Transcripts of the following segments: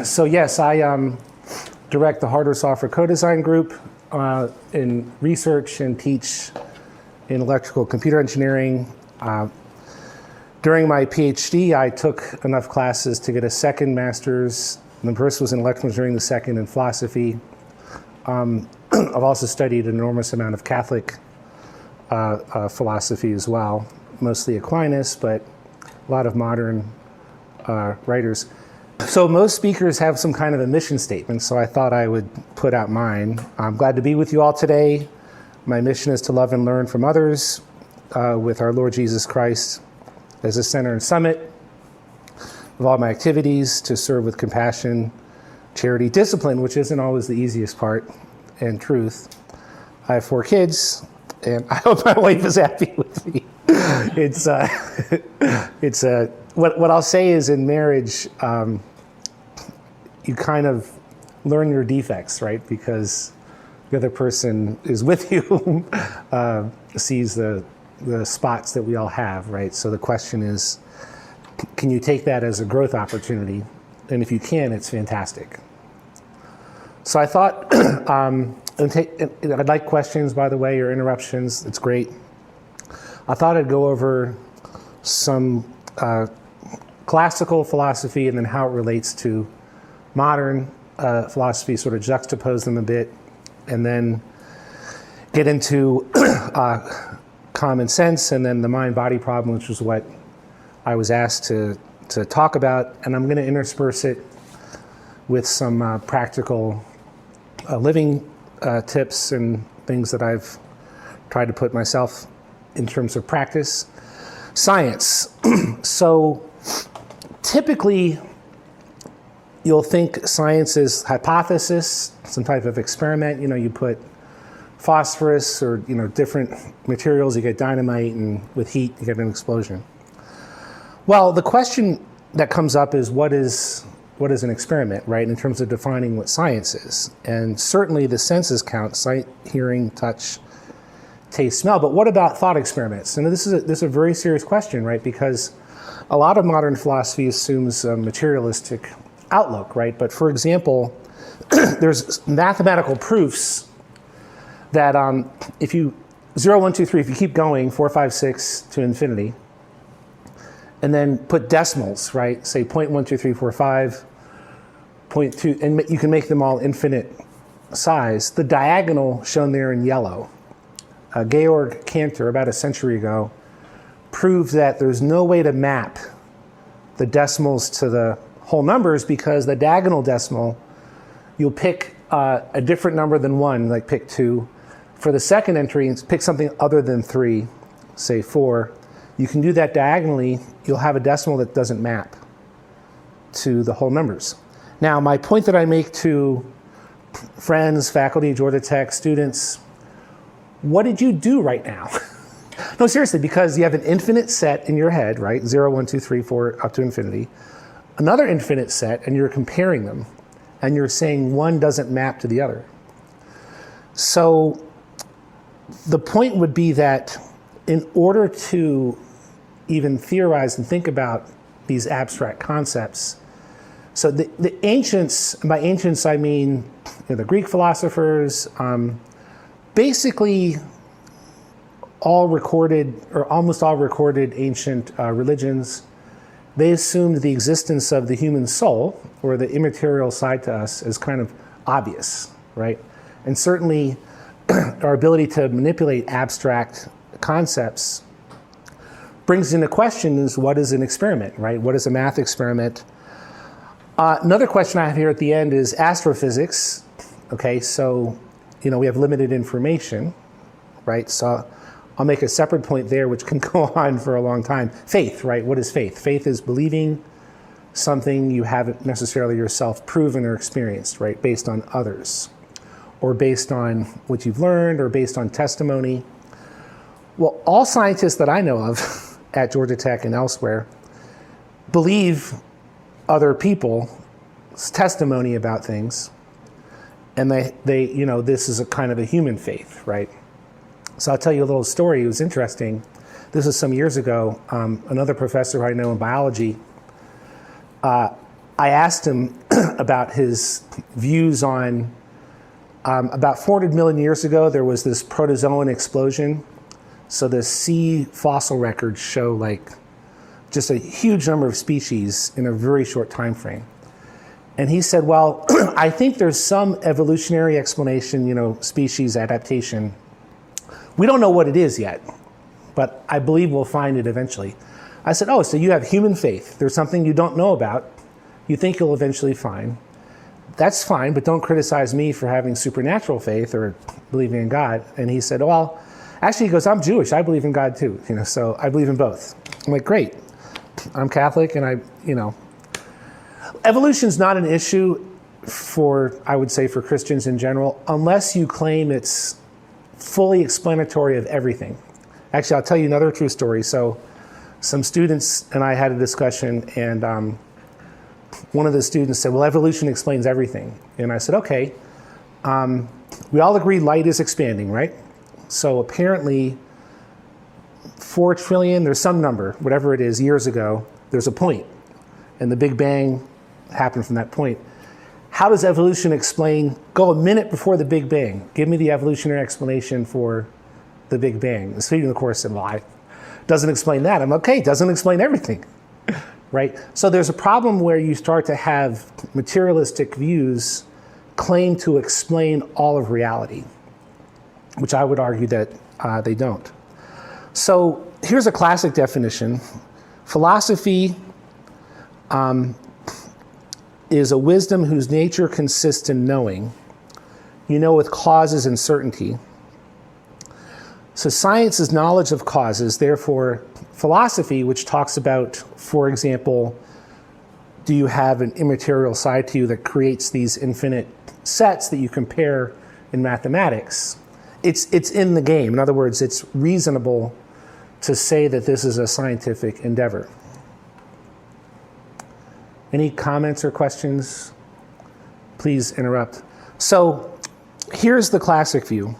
So yes, I direct the hardware software co-design group in research and teach in electrical computer engineering. During my PhD, I took enough classes to get a second master's. The first was in electrical engineering, the second in philosophy. I've also studied an enormous amount of Catholic philosophy as well, mostly Aquinas, but a lot of modern writers. So most speakers have some kind of a mission statement, so I thought I would put out mine. I'm glad to be with you all today. My mission is to love and learn from others with our Lord Jesus Christ as the center and summit of all my activities, to serve with compassion, charity, discipline, which isn't always the easiest part, and truth. I have 4 kids, and I hope my wife is happy with me. What I'll say is, in marriage, you kind of learn your defects, right? Because the other person is with you, sees the spots that we all have, right? So the question is, can you take that as a growth opportunity? And if you can, it's fantastic. So I thought, I'd like questions, by the way, or interruptions. It's great. I thought I'd go over some classical philosophy and then how it relates to modern philosophy, sort of juxtapose them a bit, and then get into common sense and then the mind-body problem, which was what I was asked to talk about. And I'm going to intersperse it with some practical living tips and things that I've tried to put myself in terms of practice. Science. So typically, you'll think science is hypothesis, some type of experiment. You put phosphorus or different materials, you get dynamite, and with heat you get an explosion. Well, the question that comes up is what is an experiment, right? In terms of defining what science is. And certainly the senses count: sight, hearing, touch, taste, smell. But what about thought experiments? And this is a very serious question, right? Because a lot of modern philosophy assumes a materialistic outlook, right? But for example, there's mathematical proofs that if you 0, 1, 2, 3, if you keep going 4, 5, 6 to infinity, and then put decimals, right? Say 0.1, 2, 3, 4, 5, 0.2, and you can make them all infinite size. The diagonal shown there in yellow, Georg Cantor, about a century ago, proved that there's no way to map the decimals to the whole numbers, because the diagonal decimal, you'll pick a different number than 1, like pick 2. For the second entry, pick something other than 3, say 4. You can do that diagonally. You'll have a decimal that doesn't map to the whole numbers. Now, my point that I make to friends, faculty, Georgia Tech, students, what did you do right now? No, seriously, because you have an infinite set in your head, right? 0, 1, 2, 3, 4, up to infinity. Another infinite set, and you're comparing them, and you're saying one doesn't map to the other. So the point would be that in order to even theorize and think about these abstract concepts, so the ancients, by ancients I mean the Greek philosophers, basically all recorded, or almost all recorded ancient religions, they assumed the existence of the human soul, or the immaterial side to us, as kind of obvious, right? And certainly our ability to manipulate abstract concepts brings into question is, what is an experiment, right? What is a math experiment? Another question I have here at the end is astrophysics. Okay, so we have limited information, right? So I'll make a separate point there, which can go on for a long time. Faith, right? What is faith? Faith is believing something you haven't necessarily yourself proven or experienced, right? Based on others, or based on what you've learned, or based on testimony. Well, all scientists that I know of at Georgia Tech and elsewhere believe other people's testimony about things, and they this is a kind of a human faith, right? So I'll tell you a little story. It was interesting. This was some years ago. Another professor I know in biology, I asked him about his views on about 400 million years ago, there was this protozoan explosion. So the sea fossil records show like just a huge number of species in a very short time frame. And he said, well, I think there's some evolutionary explanation, species adaptation. We don't know what it is yet, but I believe we'll find it eventually. I said, oh, so you have human faith. There's something you don't know about. You think you'll eventually find. That's fine, but don't criticize me for having supernatural faith or believing in God. And he said, well, actually, he goes, I'm Jewish. I believe in God too. So I believe in both. I'm like, great. I'm Catholic, and evolution's not an issue I would say, for Christians in general, unless you claim it's fully explanatory of everything. Actually, I'll tell you another true story. So some students and I had a discussion, and one of the students said, well, evolution explains everything. And I said, okay, we all agree light is expanding, right? So apparently 4 trillion, there's some number, whatever it is, years ago, there's a point. And the Big Bang happened from that point. How does evolution explain, go a minute before the Big Bang, give me the evolutionary explanation for the Big Bang. The student, of course, said, well, it doesn't explain that. I'm okay, it doesn't explain everything, right? So there's a problem where you start to have materialistic views claim to explain all of reality, which I would argue that they don't. So here's a classic definition. Philosophy is a wisdom whose nature consists in knowing, with causes and certainty. So science is knowledge of causes. Therefore, philosophy, which talks about, for example, do you have an immaterial side to you that creates these infinite sets that you compare in mathematics, it's in the game. In other words, it's reasonable to say that this is a scientific endeavor. Any comments or questions? Please interrupt. So here's the classic view.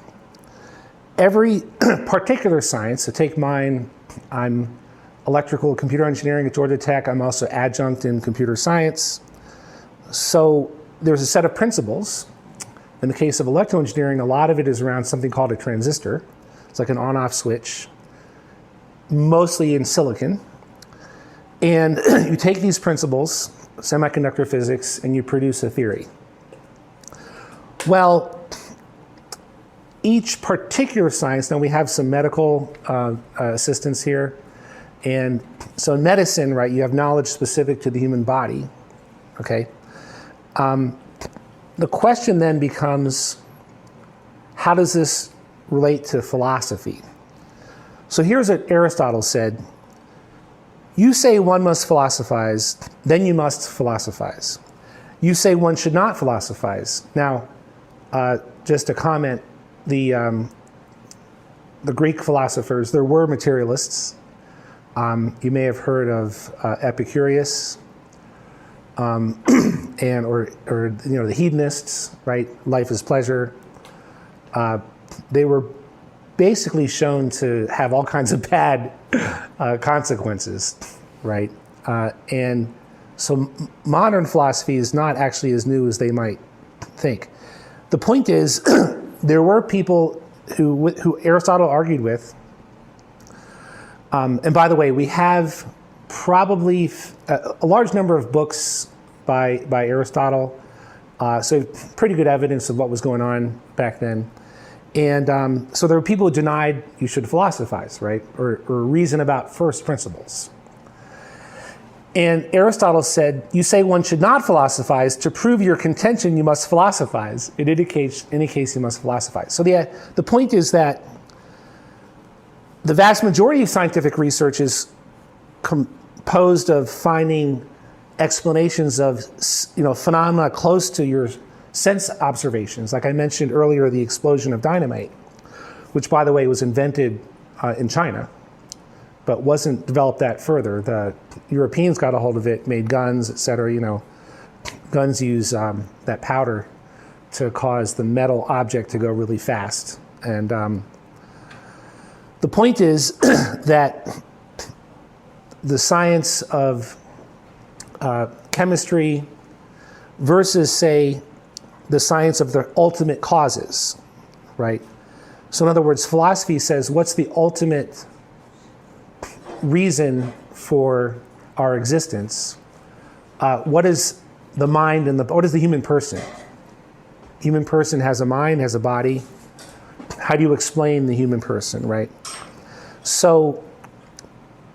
Every particular science, so take mine, I'm electrical computer engineering at Georgia Tech. I'm also adjunct in computer science. So there's a set of principles. In the case of electrical engineering, a lot of it is around something called a transistor. It's like an on-off switch, mostly in silicon. And you take these principles, semiconductor physics, and you produce a theory. Well, each particular science, now we have some medical assistance here. And so in medicine, right, you have knowledge specific to the human body, okay? The question then becomes, how does this relate to philosophy? So here's what Aristotle said. You say one must philosophize, then you must philosophize. You say one should not philosophize. Now, just a comment, the Greek philosophers, there were materialists. You may have heard of Epicurus, or the hedonists, right? Life is pleasure. They were basically shown to have all kinds of bad consequences, right? And so modern philosophy is not actually as new as they might think. The point is, there were people who Aristotle argued with. And by the way, we have probably a large number of books by Aristotle, so pretty good evidence of what was going on back then. And so there were people who denied you should philosophize, right, or reason about first principles. And Aristotle said, you say one should not philosophize. To prove your contention, you must philosophize. In any case, you must philosophize. So the point is that the vast majority of scientific research is composed of finding explanations of phenomena close to your sense observations. Like I mentioned earlier, the explosion of dynamite, which, by the way, was invented in China, but wasn't developed that further. The Europeans got a hold of it, made guns, et cetera. Guns use that powder to cause the metal object to go really fast. And the point is that the science of chemistry, versus, say, the science of the ultimate causes, right? So in other words, philosophy says, what's the ultimate reason for our existence? What is the mind and what is the human person? Human person has a mind, has a body. How do you explain the human person, right? So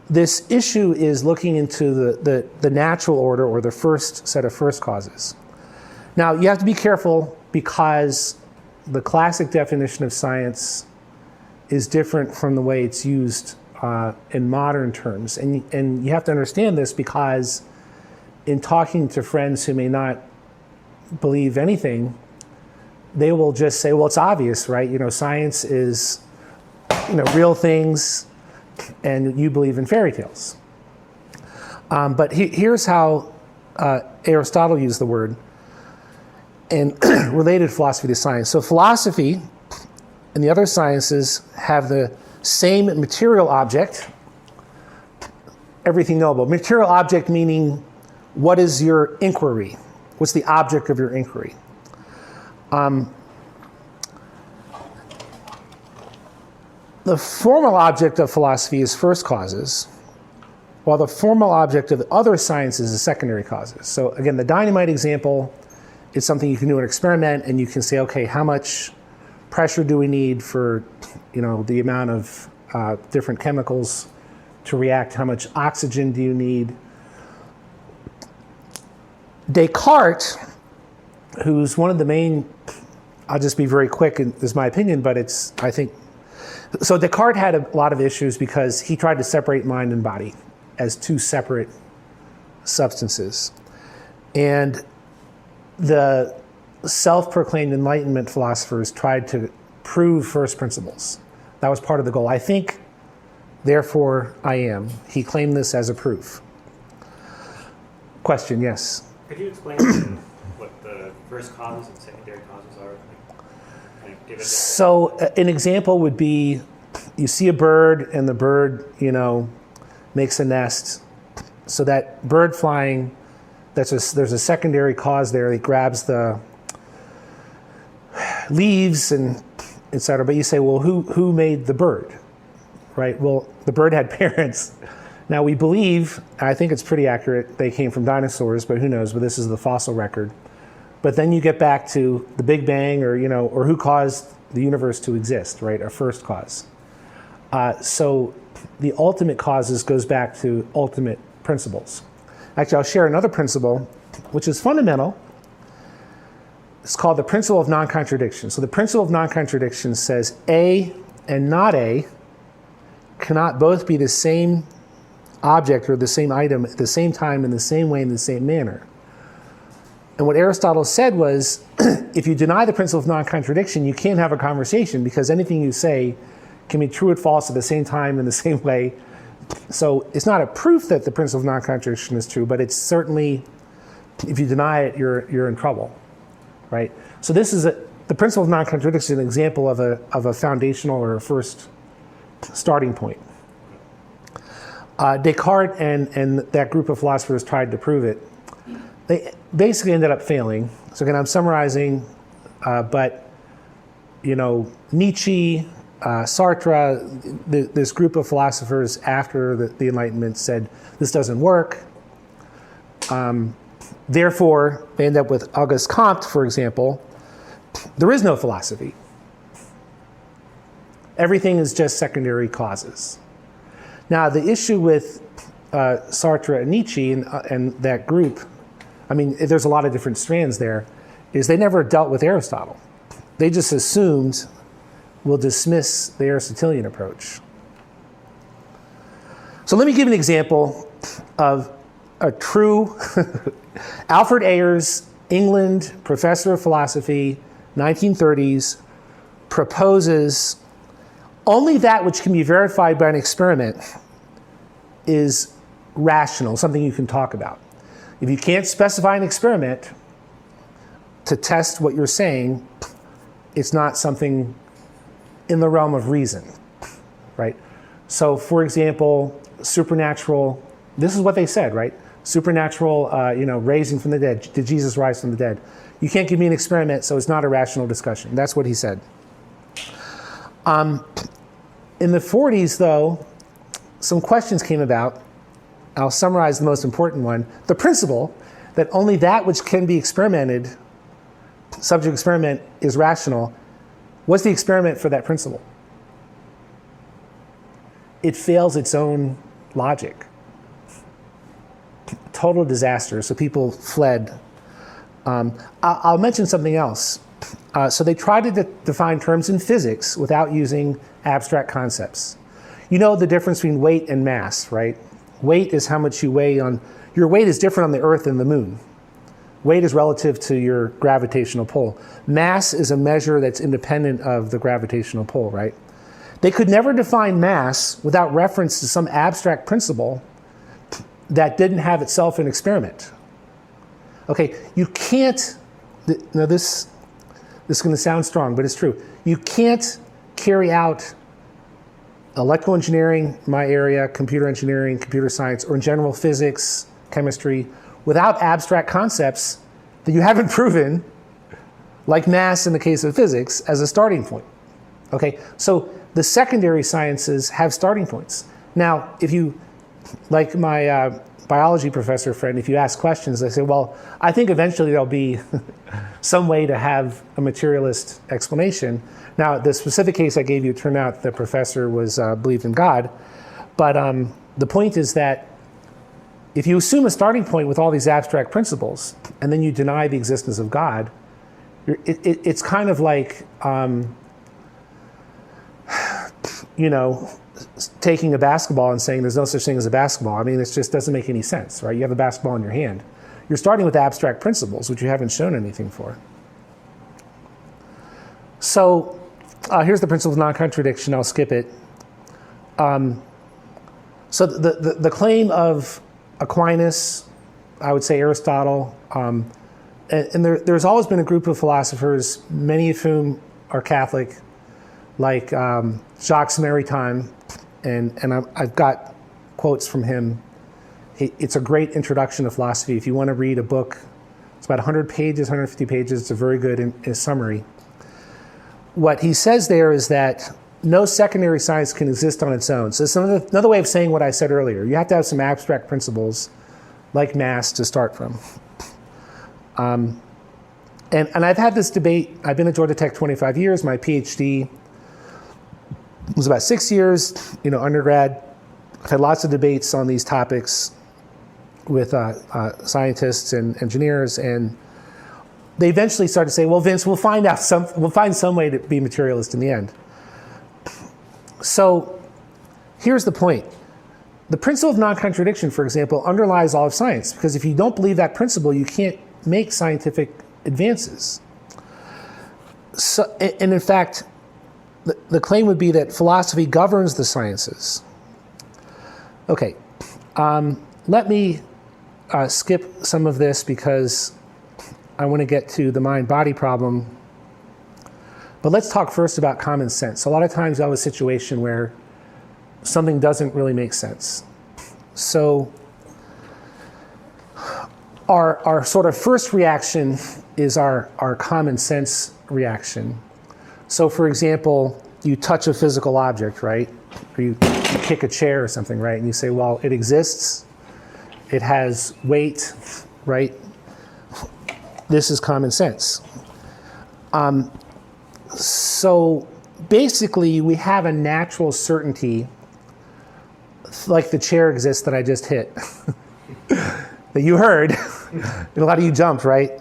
this issue is looking into the natural order, or the first set of first causes. Now, you have to be careful because the classic definition of science is different from the way it's used in modern terms. And you have to understand this because in talking to friends who may not believe anything, they will just say, well, it's obvious, right? Science is, real things, and you believe in fairy tales. But here's how Aristotle used the word and related philosophy to science. So philosophy and the other sciences have the same material object, everything knowable. Material object meaning, what is your inquiry? What's the object of your inquiry? The formal object of philosophy is first causes, while the formal object of other sciences is secondary causes. So again, the dynamite example is something you can do an experiment, and you can say, okay, how much pressure do we need for, the amount of different chemicals to react? How much oxygen do you need? Descartes, who's one of the main, I'll just be very quick, and this is my opinion, but so Descartes had a lot of issues because he tried to separate mind and body as two separate substances. And the self-proclaimed Enlightenment philosophers tried to prove first principles. That was part of the goal. I think, therefore I am. He claimed this as a proof. Question, yes? Could you explain what the first causes and secondary causes are? So an example would be, you see a bird, and the bird, makes a nest. So that bird flying, there's a secondary cause there. It grabs the leaves and et cetera. But you say, well, who made the bird, right? Well, the bird had parents. Now we believe, I think it's pretty accurate, they came from dinosaurs, but who knows? But this is the fossil record. But then you get back to the Big Bang, or who caused the universe to exist, right? A first cause. So the ultimate causes goes back to ultimate principles. Actually, I'll share another principle, which is fundamental. It's called the principle of non-contradiction. So the principle of non-contradiction says A and not A cannot both be the same object or the same item at the same time, in the same way, in the same manner. And what Aristotle said was, if you deny the principle of non-contradiction, you can't have a conversation, because anything you say can be true or false at the same time in the same way. So it's not a proof that the principle of non-contradiction is true, but it's certainly, if you deny it, you're in trouble, right? So this is the principle of non-contradiction is an example of a foundational or a first starting point. Descartes and that group of philosophers tried to prove it. They basically ended up failing. So again, I'm summarizing, but Nietzsche, Sartre, this group of philosophers after the Enlightenment said, this doesn't work. Therefore, they end up with Auguste Comte, for example. There is no philosophy. Everything is just secondary causes. Now, the issue with Sartre and Nietzsche and that group, there's a lot of different strands there, is they never dealt with Aristotle. They just assumed we'll dismiss the Aristotelian approach. So let me give an example of a true Alfred Ayers, England, professor of philosophy, 1930s, proposes only that which can be verified by an experiment is rational, something you can talk about. If you can't specify an experiment to test what you're saying, it's not something in the realm of reason, right? So, for example, supernatural, this is what they said, right? supernatural, raising from the dead. Did Jesus rise from the dead? You can't give me an experiment, so it's not a rational discussion. That's what he said. In the 40s, though, some questions came about. I'll summarize the most important one. The principle that only that which can be experimented, subject of experiment, is rational. What's the experiment for that principle? It fails its own logic. Total disaster, so people fled. I'll mention something else. So they tried to define terms in physics without using abstract concepts. You know the difference between weight and mass, right? Weight is how much you weigh on, your weight is different on the Earth and the Moon. Weight is relative to your gravitational pull. Mass is a measure that's independent of the gravitational pull, right? They could never define mass without reference to some abstract principle that didn't have itself an experiment. Okay, you can't, now this is going to sound strong, but it's true. You can't carry out electrical engineering, my area, computer engineering, computer science, or in general physics, chemistry, without abstract concepts that you haven't proven, like mass in the case of physics, as a starting point. Okay, so the secondary sciences have starting points. Now, if you, like my biology professor friend, if you ask questions, they say, well, I think eventually there'll be some way to have a materialist explanation. Now, the specific case I gave you, it turned out the professor was believed in God. But the point is that if you assume a starting point with all these abstract principles, and then you deny the existence of God, it's kind of like, taking a basketball and saying there's no such thing as a basketball. I mean, it just doesn't make any sense, right? You have a basketball in your hand. You're starting with abstract principles, which you haven't shown anything for. So here's the principle of non-contradiction. I'll skip it. So the claim of Aquinas, I would say Aristotle, and there's always been a group of philosophers, many of whom are Catholic, like Jacques Maritain, and I've got quotes from him. It's a great introduction to philosophy. If you want to read a book, it's about 100 pages, 150 pages. It's a very good summary. What he says there is that no secondary science can exist on its own. So it's another way of saying what I said earlier. You have to have some abstract principles, like mass, to start from. And I've had this debate. I've been at Georgia Tech 25 years. My PhD was about 6 years, undergrad. I've had lots of debates on these topics with scientists and engineers, and they eventually started to say, well, Vince, we'll find some way to be materialist in the end. So here's the point. The principle of non-contradiction, for example, underlies all of science, because if you don't believe that principle, you can't make scientific advances. So, and in fact, the claim would be that philosophy governs the sciences. Okay, let me skip some of this because I want to get to the mind-body problem. But let's talk first about common sense. A lot of times you have a situation where something doesn't really make sense. So our sort of first reaction is our common sense reaction. So for example, you touch a physical object, right? Or you kick a chair or something, right? And you say, well, it exists. It has weight, right? This is common sense. So basically, we have a natural certainty, like the chair exists that I just hit, that you heard, and a lot of you jumped, right?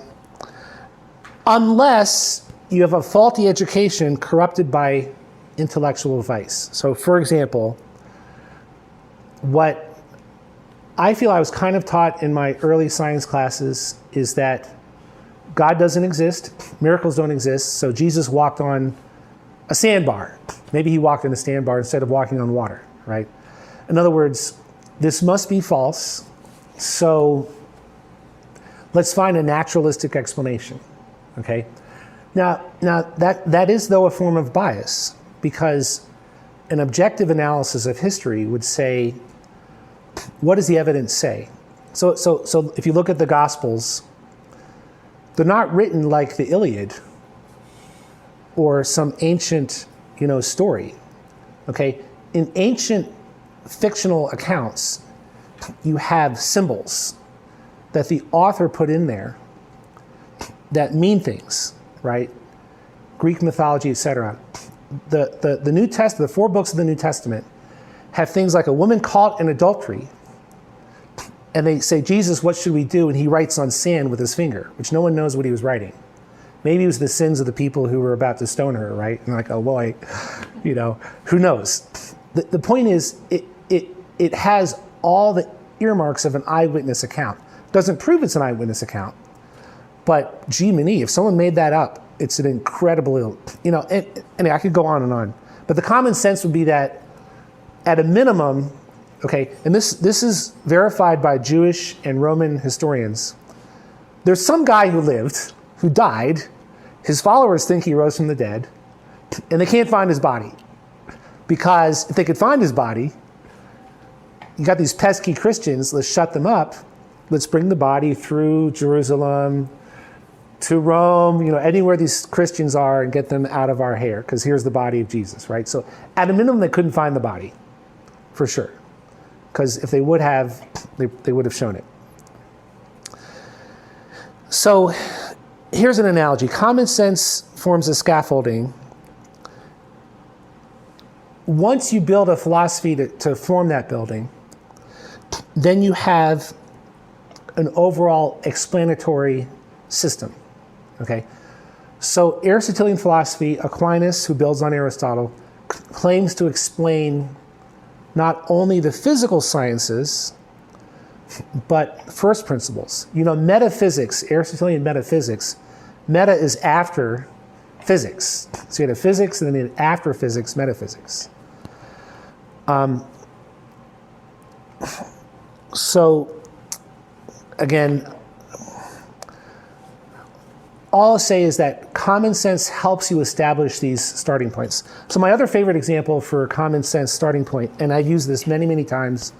Unless you have a faulty education corrupted by intellectual vice. So for example, what I feel I was kind of taught in my early science classes is that God doesn't exist, miracles don't exist, so Jesus walked on a sandbar. Maybe he walked on a sandbar instead of walking on water, right? In other words, this must be false, so let's find a naturalistic explanation, okay? Now that is, though, a form of bias, because an objective analysis of history would say, what does the evidence say? So if you look at the Gospels, they're not written like the Iliad or some ancient, story. Okay? In ancient fictional accounts, you have symbols that the author put in there that mean things, right? Greek mythology, etc. The New Testament, the 4 books of the New Testament, have things like a woman caught in adultery, and they say, Jesus, what should we do? And he writes on sand with his finger, which no one knows what he was writing. Maybe it was the sins of the people who were about to stone her, right? And like, oh boy, who knows? The point is, it has all the earmarks of an eyewitness account. Doesn't prove it's an eyewitness account, but gee, if someone made that up, it's an incredible, and I could go on and on. But the common sense would be that, at a minimum, okay, and this is verified by Jewish and Roman historians. There's some guy who lived, who died. His followers think he rose from the dead, and they can't find his body. Because if they could find his body, you got these pesky Christians, let's shut them up. Let's bring the body through Jerusalem to Rome, anywhere these Christians are, and get them out of our hair, because here's the body of Jesus, right? So at a minimum, they couldn't find the body, for sure. Because if they would have, they would have shown it. So here's an analogy. Common sense forms a scaffolding. Once you build a philosophy to form that building, then you have an overall explanatory system. Okay? So Aristotelian philosophy, Aquinas, who builds on Aristotle, claims to explain not only the physical sciences, but first principles. Metaphysics, Aristotelian metaphysics, meta is after physics. So you had a physics, and then you had after physics, metaphysics. So, again, all I'll say is that common sense helps you establish these starting points. So my other favorite example for a common sense starting point, and I've used this many, many times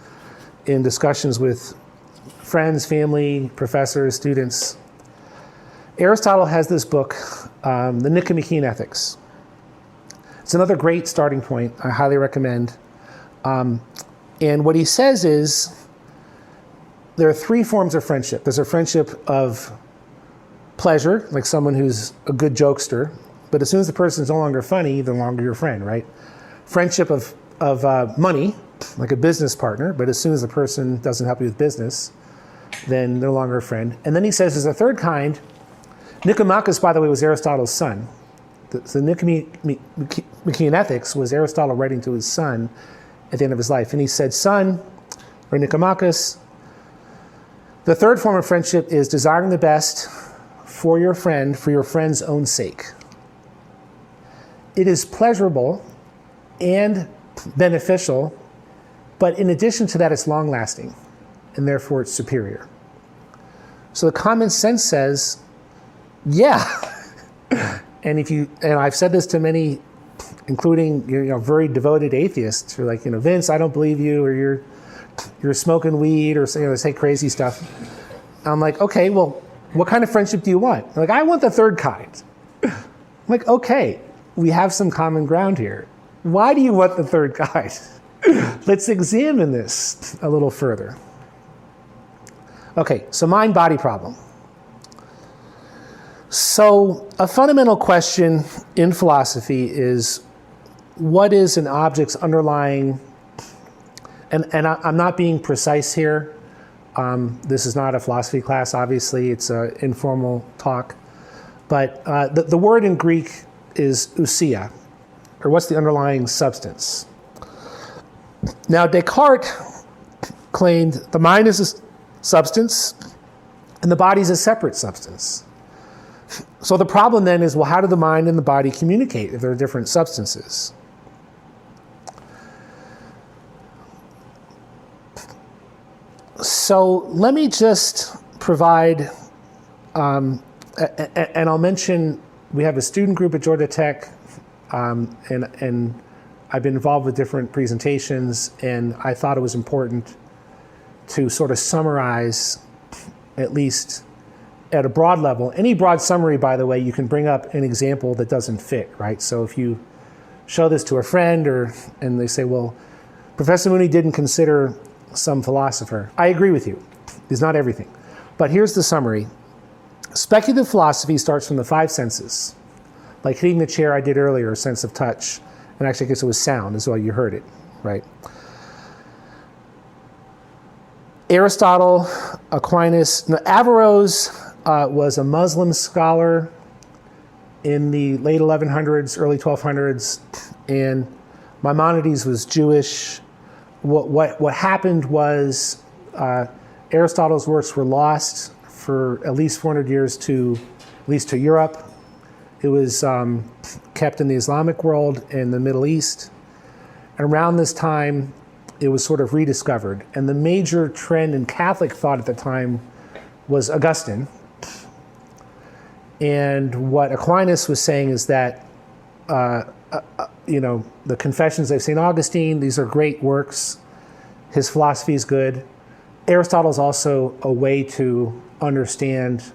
in discussions with friends, family, professors, students. Aristotle has this book, the Nicomachean Ethics. It's another great starting point. I highly recommend. And what he says is there are 3 forms of friendship. There's a friendship of pleasure, like someone who's a good jokester, but as soon as the person's no longer funny, the longer your friend, right? Friendship of money, like a business partner, but as soon as the person doesn't help you with business, then no longer a friend. And then he says there's a third kind. Nicomachus, by the way, was Aristotle's son. The Nicomachean Ethics was Aristotle writing to his son at the end of his life. And he said, son, or Nicomachus, the third form of friendship is desiring the best for your friend, for your friend's own sake. It is pleasurable and beneficial, but in addition to that, it's long-lasting, and therefore it's superior. So the common sense says, yeah. And I've said this to many, including very devoted atheists who are like, Vince, I don't believe you, or you're smoking weed, or they say crazy stuff. I'm like, okay, well, what kind of friendship do you want? They're like, I want the third kind. I'm like, okay, we have some common ground here. Why do you want the third kind? Let's examine this a little further. Okay, so mind-body problem. So a fundamental question in philosophy is, what is an object's underlying, and I'm not being precise here. This is not a philosophy class, obviously. It's an informal talk. But the word in Greek is ousia, or what's the underlying substance. Now, Descartes claimed the mind is a substance and the body is a separate substance. So the problem then is, well, how do the mind and the body communicate if they're different substances? So let me just provide, and I'll mention, we have a student group at Georgia Tech, and I've been involved with different presentations, and I thought it was important to sort of summarize, at least at a broad level. Any broad summary, by the way, you can bring up an example that doesn't fit, right? So if you show this to a friend and they say, well, Professor Mooney didn't consider some philosopher. I agree with you. It's not everything. But here's the summary. Speculative philosophy starts from the five senses. Like hitting the chair I did earlier, sense of touch. And actually, I guess it was sound as well. You heard it, right? Aristotle, Aquinas. Now, Averroes was a Muslim scholar in the late 1100s, early 1200s, and Maimonides was Jewish. What happened was Aristotle's works were lost for at least 400 years to Europe. It was kept in the Islamic world and the Middle East. And around this time, it was sort of rediscovered. And the major trend in Catholic thought at the time was Augustine. And what Aquinas was saying is that, the Confessions of St. Augustine, these are great works. His philosophy is good. Aristotle's also a way to understand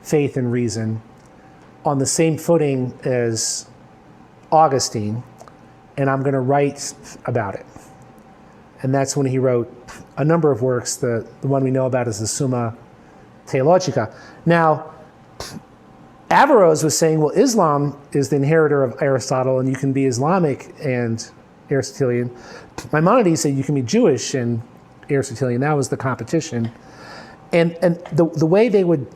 faith and reason on the same footing as Augustine, and I'm going to write about it. And that's when he wrote a number of works. The one we know about is the Summa Theologica. Now, Averroes was saying, well, Islam is the inheritor of Aristotle, and you can be Islamic and Aristotelian. Maimonides said you can be Jewish and Aristotelian. That was the competition. And the way they would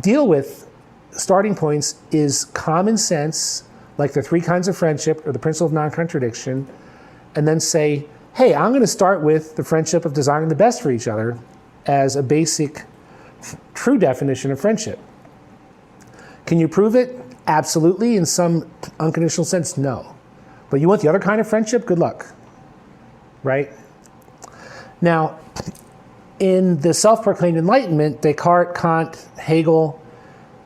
deal with starting points is common sense, like the three kinds of friendship or the principle of non-contradiction, and then say, hey, I'm going to start with the friendship of desiring the best for each other as a basic, true definition of friendship. Can you prove it? Absolutely. In some unconditional sense, no. But you want the other kind of friendship? Good luck. Right? Now, in the self-proclaimed Enlightenment, Descartes, Kant, Hegel,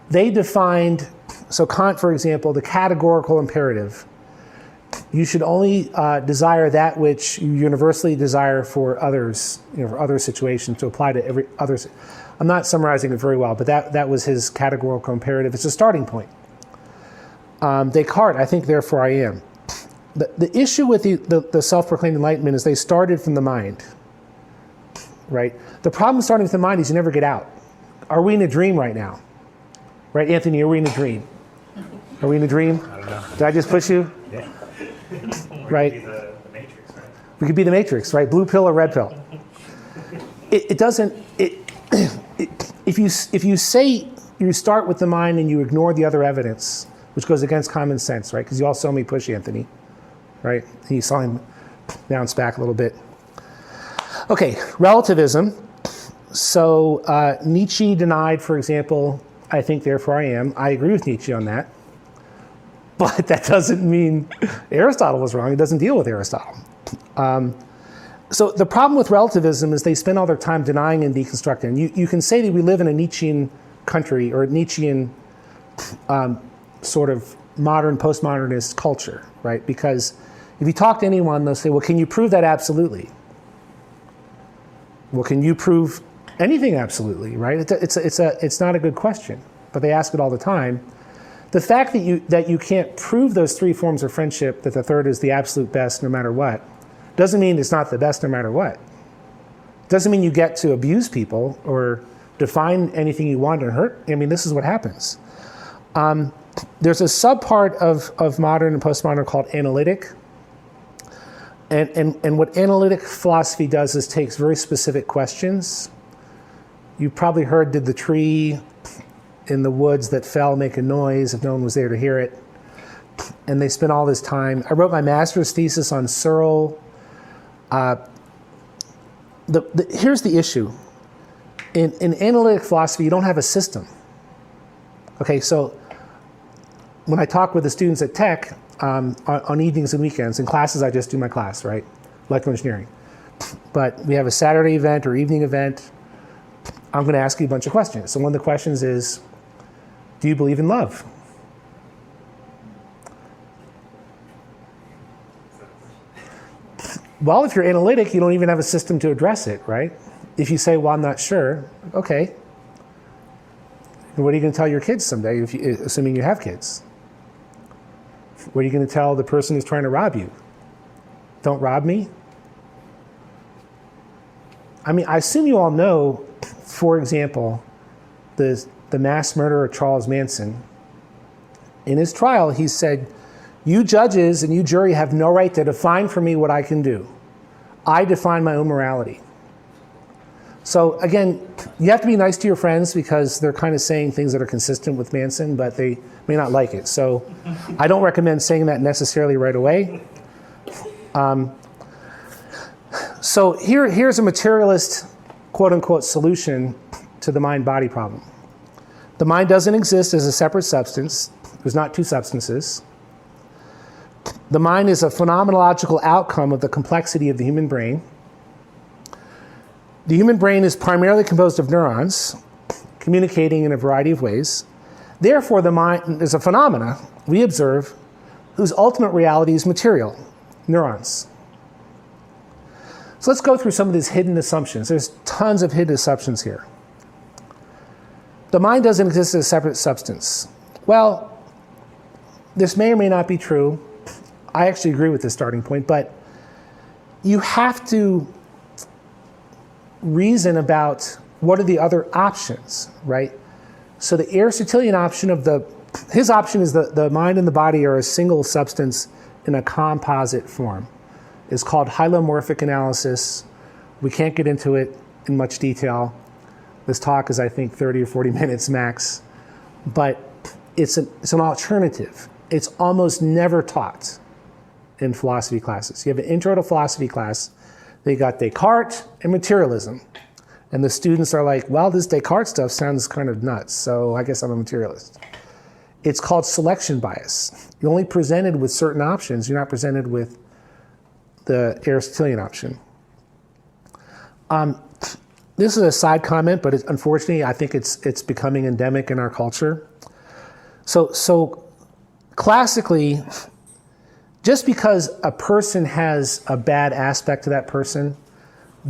they defined, so Kant, for example, the categorical imperative. You should only desire that which you universally desire for others, for other situations, to apply to every other. I'm not summarizing it very well, but that was his categorical imperative. It's a starting point. Descartes, I think, therefore I am. The issue with the self-proclaimed Enlightenment is they started from the mind, right? The problem starting with the mind is you never get out. Are we in a dream right now? Right, Anthony, are we in a dream? Are we in a dream? I don't know. Did I just push you? Yeah. Right. We could be the Matrix, right? We could be the Matrix, right? Blue pill or red pill. It doesn't. If you say you start with the mind and you ignore the other evidence, which goes against common sense, right? Because you all saw me push Anthony, right? You saw him bounce back a little bit. Okay, relativism. So Nietzsche denied, for example, I think, therefore I am. I agree with Nietzsche on that. But that doesn't mean Aristotle was wrong. It doesn't deal with Aristotle. So the problem with relativism is they spend all their time denying and deconstructing. You can say that we live in a Nietzschean country or a Nietzschean sort of modern, postmodernist culture, right? Because if you talk to anyone, they'll say, well, can you prove that absolutely? Well, can you prove anything absolutely, right? It's not a good question, but they ask it all the time. The fact that you can't prove those three forms of friendship, that the third is the absolute best no matter what, doesn't mean it's not the best no matter what. Doesn't mean you get to abuse people or define anything you want and hurt. I mean, this is what happens. There's a subpart of modern and postmodern called analytic. And what analytic philosophy does is takes very specific questions. You probably heard, did the tree in the woods that fell make a noise if no one was there to hear it? And they spent all this time. I wrote my master's thesis on Searle. Here's the issue. In analytic philosophy, you don't have a system. Okay, so when I talk with the students at Tech on evenings and weekends, in classes I just do my class, right? Electrical engineering. But we have a Saturday event or evening event. I'm going to ask you a bunch of questions. So one of the questions is, do you believe in love? Well, if you're analytic, you don't even have a system to address it, right? If you say, well, I'm not sure, okay. And what are you going to tell your kids someday, assuming you have kids? What are you going to tell the person who's trying to rob you? Don't rob me? I mean, I assume you all know, for example, the mass murderer Charles Manson. In his trial, he said, you judges and you jury have no right to define for me what I can do. I define my own morality. So again, you have to be nice to your friends because they're kind of saying things that are consistent with Manson, but they may not like it. So I don't recommend saying that necessarily right away. So here's a materialist, quote unquote, solution to the mind-body problem. The mind doesn't exist as a separate substance. There's not two substances. The mind is a phenomenological outcome of the complexity of the human brain. The human brain is primarily composed of neurons, communicating in a variety of ways. Therefore, the mind is a phenomena we observe whose ultimate reality is material, neurons. So let's go through some of these hidden assumptions. There's tons of hidden assumptions here. The mind doesn't exist as a separate substance. Well, this may or may not be true. I actually agree with this starting point, but you have to reason about what are the other options, right? So the Aristotelian option his option is the mind and the body are a single substance in a composite form. It's called hylomorphic analysis. We can't get into it in much detail. This talk is, I think, 30 or 40 minutes max, but it's an alternative. It's almost never taught in philosophy classes. You have an intro to philosophy class. They got Descartes and materialism. And the students are like, well, this Descartes stuff sounds kind of nuts, so I guess I'm a materialist. It's called selection bias. You're only presented with certain options. You're not presented with the Aristotelian option. This is a side comment, but unfortunately, I think it's becoming endemic in our culture. So classically, just because a person has a bad aspect to that person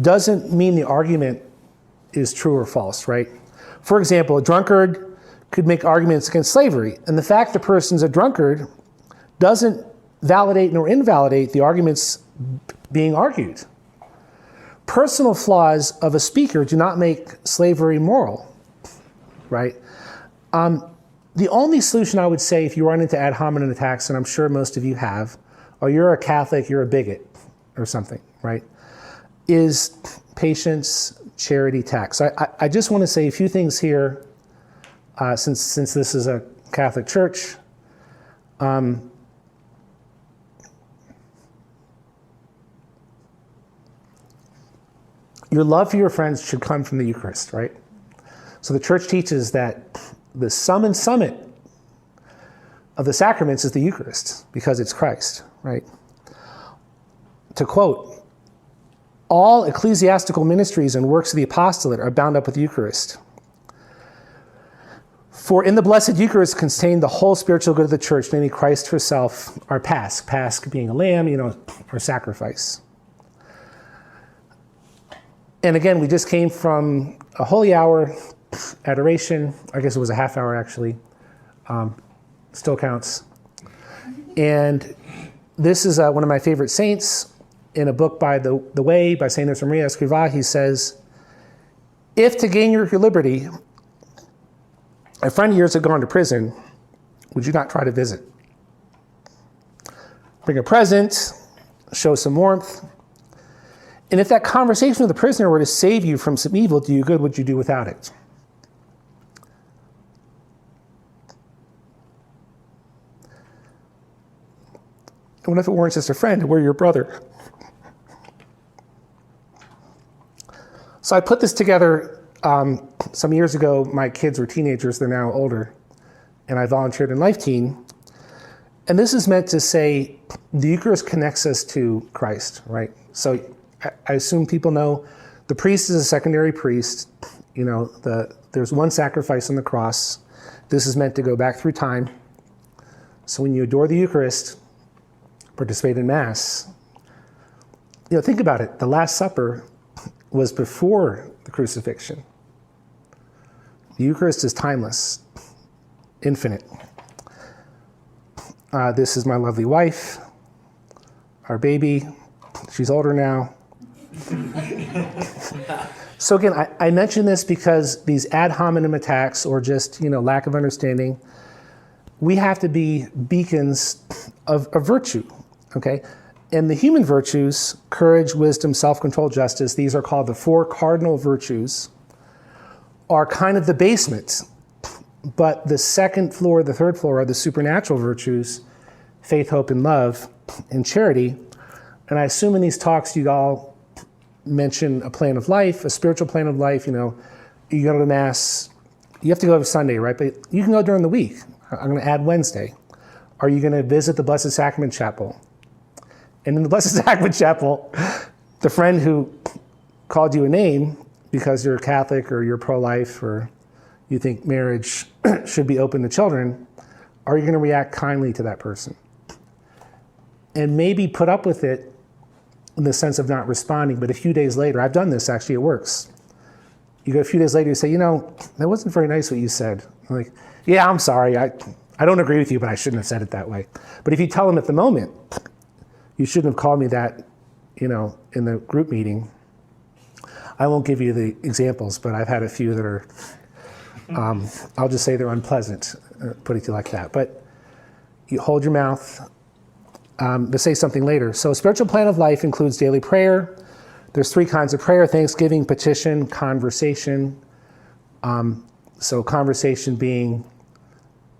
doesn't mean the argument is true or false, right? For example, a drunkard could make arguments against slavery, and the fact the person's a drunkard doesn't validate nor invalidate the arguments being argued. Personal flaws of a speaker do not make slavery moral, right? The only solution I would say if you run into ad hominem attacks, and I'm sure most of you have, or you're a Catholic, you're a bigot or something, right, is patience, charity, tact. So I just want to say a few things here, since this is a Catholic church. Your love for your friends should come from the Eucharist, right? So the church teaches that the sum and summit of the sacraments is the Eucharist because it's Christ, right? To quote, all ecclesiastical ministries and works of the apostolate are bound up with the Eucharist. For in the blessed Eucharist contained the whole spiritual good of the church, namely Christ herself, our Pasch being a lamb, or sacrifice. And again, we just came from a holy hour, adoration. I guess it was a half hour, actually. Still counts. And this is one of my favorite saints. In a book by The Way, by Saint Maria Escrivá, he says, if to gain your liberty, a friend of yours had gone to prison, would you not try to visit? Bring a present, show some warmth. And if that conversation with the prisoner were to save you from some evil, do you good, would you do without it? And what if it weren't just a friend, we're your brother? So I put this together some years ago. My kids were teenagers, they're now older, and I volunteered in Life Teen. And this is meant to say the Eucharist connects us to Christ, right? So I assume people know the priest is a secondary priest. There's one sacrifice on the cross. This is meant to go back through time. So when you adore the Eucharist, participate in Mass, think about it. The Last Supper was before the crucifixion. The Eucharist is timeless, infinite. This is my lovely wife, our baby. She's older now. So again, I mention this because these ad hominem attacks or just lack of understanding, we have to be beacons of virtue, okay? And the human virtues, courage, wisdom, self-control, justice, these are called the 4 cardinal virtues, are kind of the basement. But the second floor, the third floor are the supernatural virtues, faith, hope, and love, and charity. And I assume in these talks you all mention a plan of life, a spiritual plan of life. You go to Mass. You have to go every Sunday, right? But you can go during the week. I'm going to add Wednesday. Are you going to visit the Blessed Sacrament Chapel? And in the Blessed Sacrament Chapel, the friend who called you a name because you're Catholic or you're pro-life or you think marriage should be open to children, are you going to react kindly to that person? And maybe put up with it in the sense of not responding, but a few days later, I've done this actually, it works. You go a few days later, you say, that wasn't very nice what you said. I'm like, yeah, I'm sorry, I don't agree with you, but I shouldn't have said it that way. But if you tell them at the moment, you shouldn't have called me that, in the group meeting. I won't give you the examples, but I've had a few that are, I'll just say they're unpleasant, putting it like that. But you hold your mouth, to say something later. So spiritual plan of life includes daily prayer. There's 3 kinds of prayer: thanksgiving, petition, conversation. So conversation being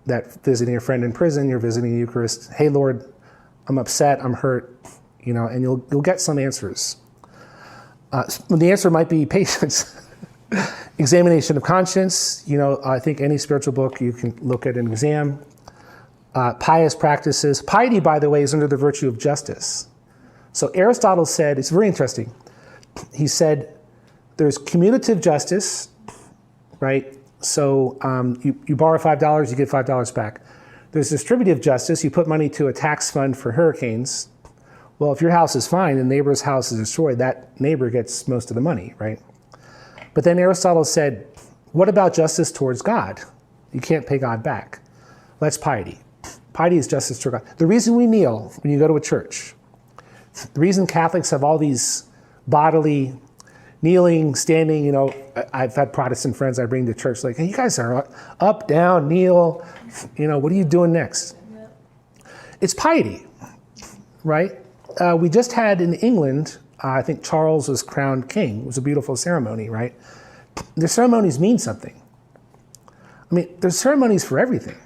that visiting a friend in prison, you're visiting the Eucharist. Hey, Lord, I'm upset, I'm hurt, and you'll get some answers. The answer might be patience. Examination of conscience. I think any spiritual book you can look at an exam. Pious practices. Piety, by the way, is under the virtue of justice. So Aristotle said, it's very interesting. He said there's commutative justice, right? So you borrow $5, you get $5 back. There's distributive justice. You put money to a tax fund for hurricanes. Well, if your house is fine and neighbor's house is destroyed, that neighbor gets most of the money, right? But then Aristotle said, what about justice towards God? You can't pay God back. Well, that's piety. Piety is justice to God. The reason we kneel when you go to a church, the reason Catholics have all these bodily kneeling, standing, I've had Protestant friends I bring to church like, hey, you guys are up, down, kneel, what are you doing next? It's piety, right? We just had in England, I think Charles was crowned king. It was a beautiful ceremony, right? The ceremonies mean something. I mean, there's ceremonies for everything.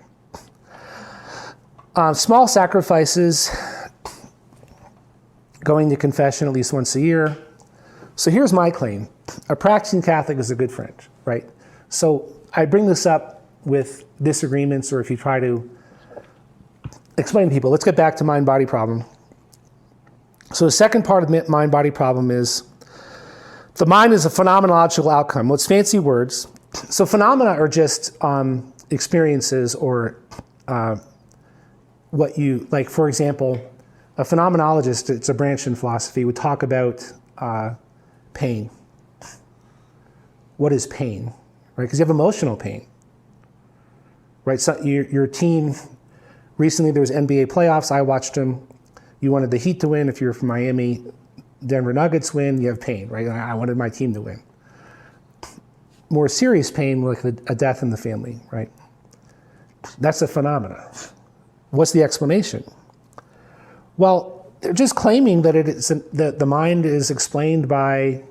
Small sacrifices, going to confession at least once a year. So here's my claim. A practicing Catholic is a good friend, right? So I bring this up with disagreements or if you try to explain to people. Let's get back to mind-body problem. So the second part of mind-body problem is the mind is a phenomenological outcome. Well, it's fancy words. So phenomena are just experiences or what you, like for example, a phenomenologist, it's a branch in philosophy, would talk about pain. What is pain, right? Because you have emotional pain, right? So your team, recently there was NBA playoffs, I watched them. You wanted the Heat to win. If you're from Miami, Denver Nuggets win, you have pain, right? I wanted my team to win. More serious pain, like a death in the family, right? That's a phenomena. What's the explanation? Well, they're just claiming that that the mind is explained by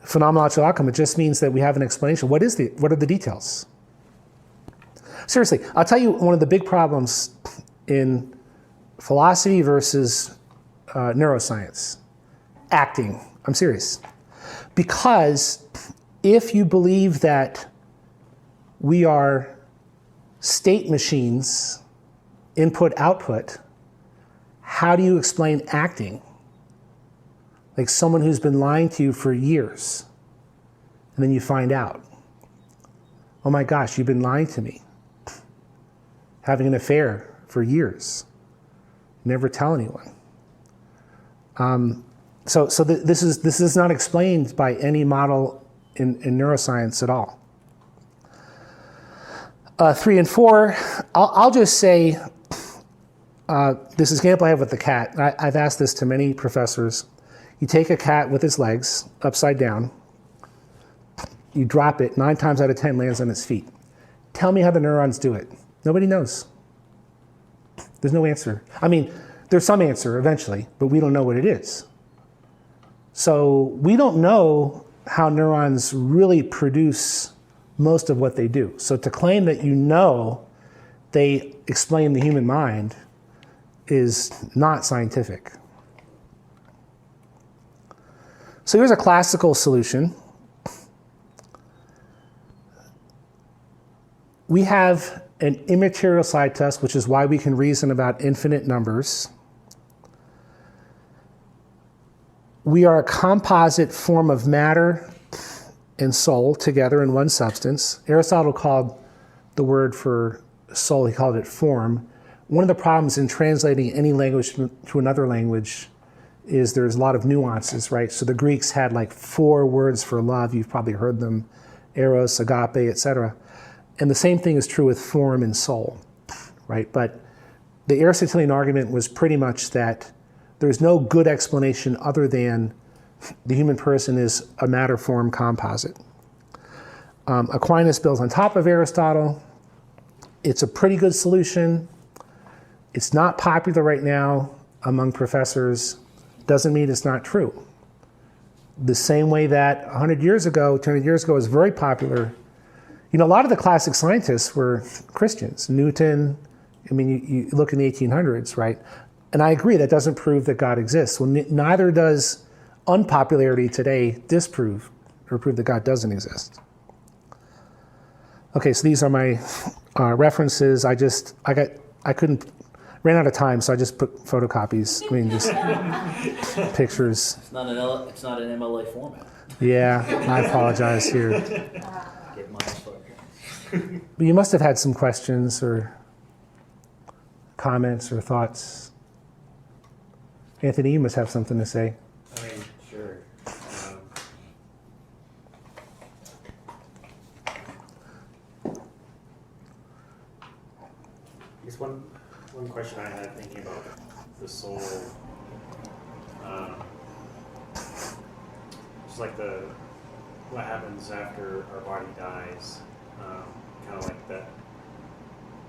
phenomenological outcome. It just means that we have an explanation. What are the details? Seriously, I'll tell you one of the big problems in philosophy versus neuroscience. Acting. I'm serious. Because if you believe that we are state machines, input, output, how do you explain acting? Like someone who's been lying to you for years, and then you find out, oh my gosh, you've been lying to me. Having an affair for years. Never tell anyone. This is not explained by any model in neuroscience at all. 3 and 4, I'll just say, this example I have with the cat. I've asked this to many professors. You take a cat with its legs upside down, you drop it, 9 times out of 10 lands on its feet. Tell me how the neurons do it. Nobody knows. There's no answer. I mean, there's some answer eventually, but we don't know what it is. So we don't know how neurons really produce most of what they do. So to claim that you know they explain the human mind is not scientific. So here's a classical solution. We have an immaterial side to us, which is why we can reason about infinite numbers. We are a composite form of matter and soul together in one substance. Aristotle called the word for soul, he called it form. One of the problems in translating any language to another language is there's a lot of nuances, right? So the Greeks had like 4 words for love. You've probably heard them: eros, agape, etc. And the same thing is true with form and soul, right? But the Aristotelian argument was pretty much that there's no good explanation other than the human person is a matter-form composite. Aquinas builds on top of Aristotle. It's a pretty good solution. It's not popular right now among professors. Doesn't mean it's not true. The same way that 100 years ago, 200 years ago, was very popular. You know, a lot of the classic scientists were Christians. Newton, I mean, you look in the 1800s, right? And I agree, that doesn't prove that God exists. Well, neither does unpopularity today disprove or prove that God doesn't exist. Okay, so these are my references. Ran out of time, so I just put photocopies. I mean, just pictures. It's not an MLA format. Yeah, I apologize here. Get mine photo. But you must have had some questions or comments or thoughts. Anthony, you must have something to say. I mean, sure. I guess one question I had thinking about the soul, just like what happens after our body dies, kind of like that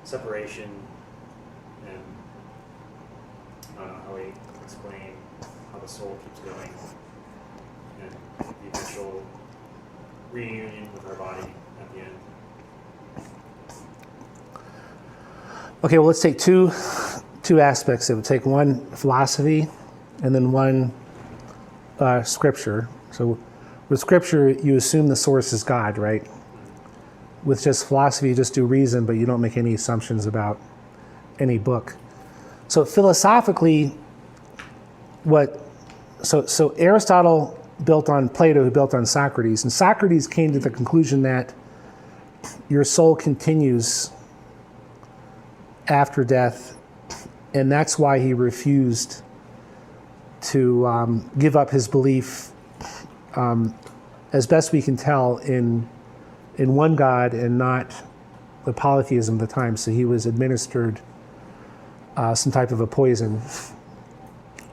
separation, and I don't know how we explain how the soul keeps going and the eventual reunion with our body at the end. Okay, well, let's take two aspects. It would take one philosophy and then one scripture. So with scripture, you assume the source is God, right? With just philosophy, you just do reason, but you don't make any assumptions about any book. So philosophically, so Aristotle built on Plato, who built on Socrates, and Socrates came to the conclusion that your soul continues after death, and that's why he refused to give up his belief, as best we can tell, in one God and not the polytheism of the time. So he was administered some type of a poison.